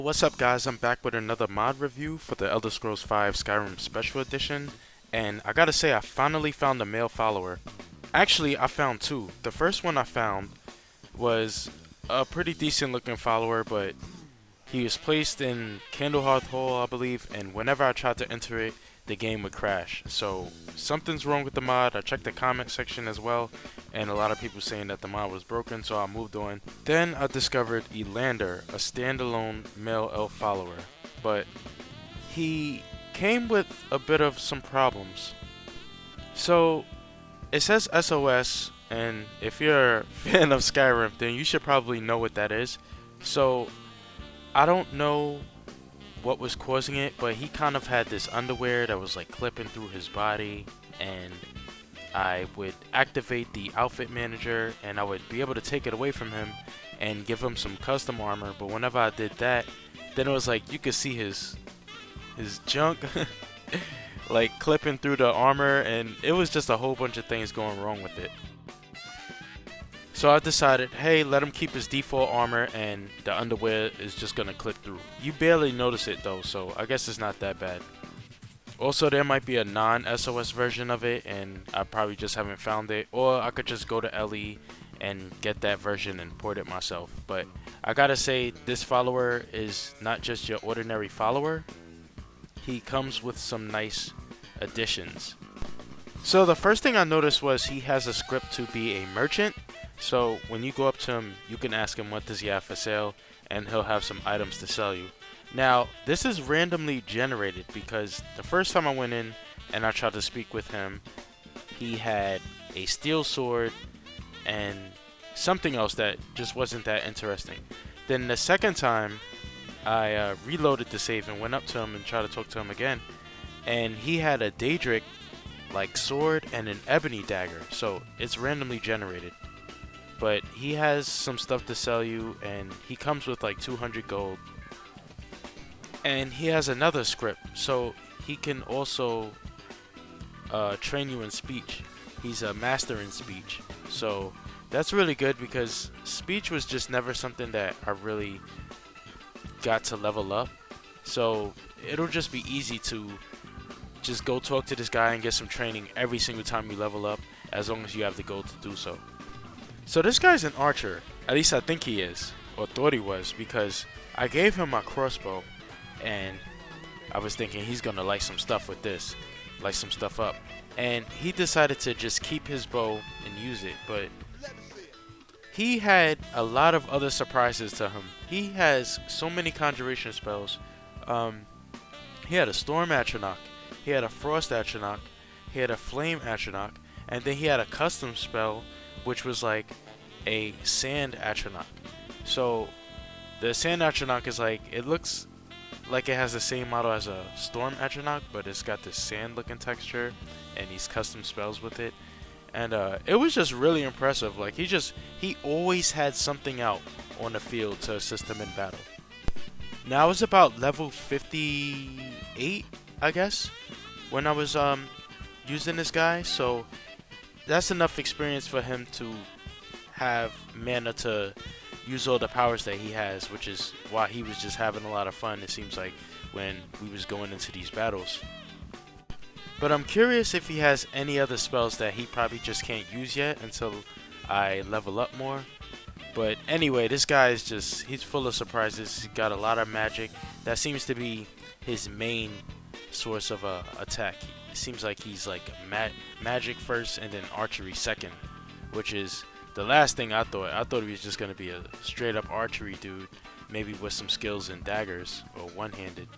What's up guys, I'm back with another mod review for the Elder Scrolls V Skyrim Special Edition, and I gotta say I finally found a male follower. Actually, I found two. The first one I found was a pretty decent looking follower, but he was placed in Candlehearth Hall, I believe, and whenever I tried to enter it, the game would crash. So something's wrong with the mod. I checked the comment section as well, and a lot of people saying that the mod was broken, so I moved on. Then I discovered Elander, a standalone male elf follower, but he came with a bit of some problems. So it says SOS, and if you're a fan of Skyrim, then you should probably know what that is. So I don't know what was causing it, but he kind of had this underwear that was like clipping through his body, and I would activate the outfit manager and I would be able to take it away from him and give him some custom armor, but whenever I did that, then it was like you could see his junk like clipping through the armor, and it was just a whole bunch of things going wrong with it. So I decided, hey, let him keep his default armor and the underwear is just gonna clip through. You barely notice it though, so I guess it's not that bad. Also, there might be a non-SOS version of it and I probably just haven't found it, or I could just go to LE and get that version and port it myself. But I gotta say, this follower is not just your ordinary follower. He comes with some nice additions. So the first thing I noticed was he has a script to be a merchant. So when you go up to him, you can ask him what does he have for sale, and he'll have some items to sell you. Now, this is randomly generated because the first time I went in and I tried to speak with him, he had a steel sword and something else that just wasn't that interesting. Then the second time, I reloaded the save and went up to him and tried to talk to him again, and he had a Daedric like sword and an ebony dagger, so it's randomly generated. But he has some stuff to sell you, and he comes with like 200 gold. And he has another script, so he can also train you in speech. He's a master in speech, so that's really good because speech was just never something that I really got to level up. So it'll just be easy to just go talk to this guy and get some training every single time you level up, as long as you have the gold to do so. So this guy's an archer, at least I think he is, or thought he was, because I gave him my crossbow, and I was thinking he's gonna light some stuff with this, light some stuff up, and he decided to just keep his bow and use it, but he had a lot of other surprises to him. He has so many conjuration spells. He had a storm atronach, he had a frost atronach, he had a flame atronach, and then he had a custom spell which was like a sand atronach. So the sand atronach is like, it looks like it has the same model as a storm atronach, but it's got this sand looking texture and these custom spells with it, and it was just really impressive. Like he always had something out on the field to assist him in battle. Now I was about level 58, I guess, when I was using this guy, so that's enough experience for him to have mana to use all the powers that he has, which is why he was just having a lot of fun, it seems like, when we was going into these battles. But I'm curious if he has any other spells that he probably just can't use yet until I level up more. But anyway, this guy is just, he's full of surprises. He's got a lot of magic. That seems to be his main source of attack. It seems like he's like magic first and then archery second, which is the last thing I thought. I thought he was just going to be a straight up archery dude, maybe with some skills in daggers or one-handed.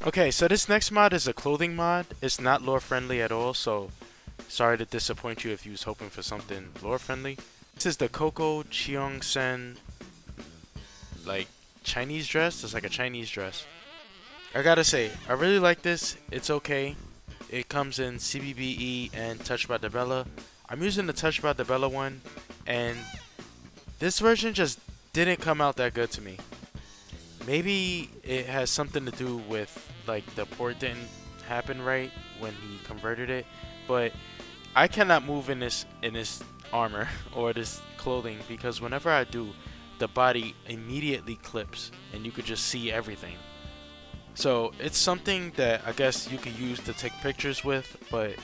Okay, so this next mod is a clothing mod. It's not lore friendly at all, so sorry to disappoint you if you was hoping for something lore friendly. This is the COCO CheongSan, like, Chinese dress. It's like a Chinese dress. I gotta say, I really like this. It's okay. It comes in CBBE and Touched by Debella. I'm using the Touched by Debella one, and this version just didn't come out that good to me. Maybe it has something to do with like the port didn't happen right when he converted it, but I cannot move in this armor or this clothing because whenever I do, the body immediately clips and you could just see everything. So it's something that I guess you could use to take pictures with, but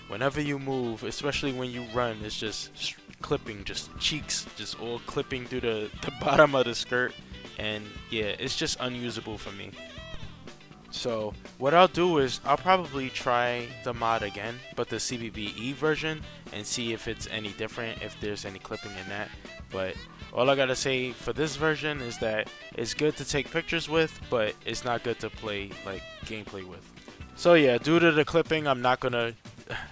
whenever you move, especially when you run, it's just clipping, just cheeks, just all clipping through the bottom of the skirt, and yeah, it's just unusable for me. So what I'll do is I'll probably try the mod again, but the CBBE version, and see if it's any different, if there's any clipping in that. But all I gotta say for this version is that it's good to take pictures with, but it's not good to play like gameplay with. So yeah, due to the clipping, I'm not gonna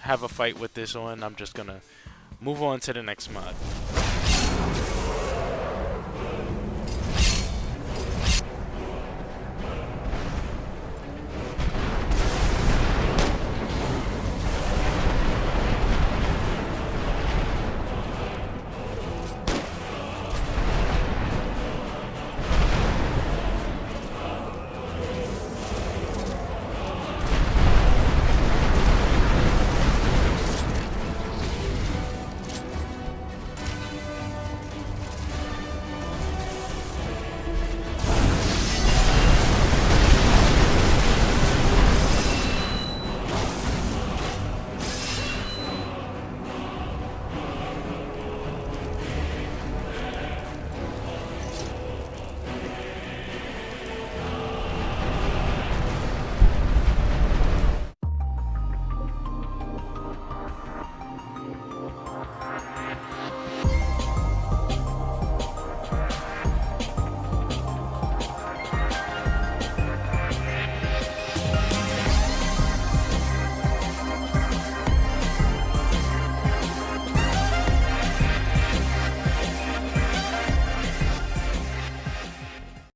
have a fight with this one. I'm just gonna move on to the next mod.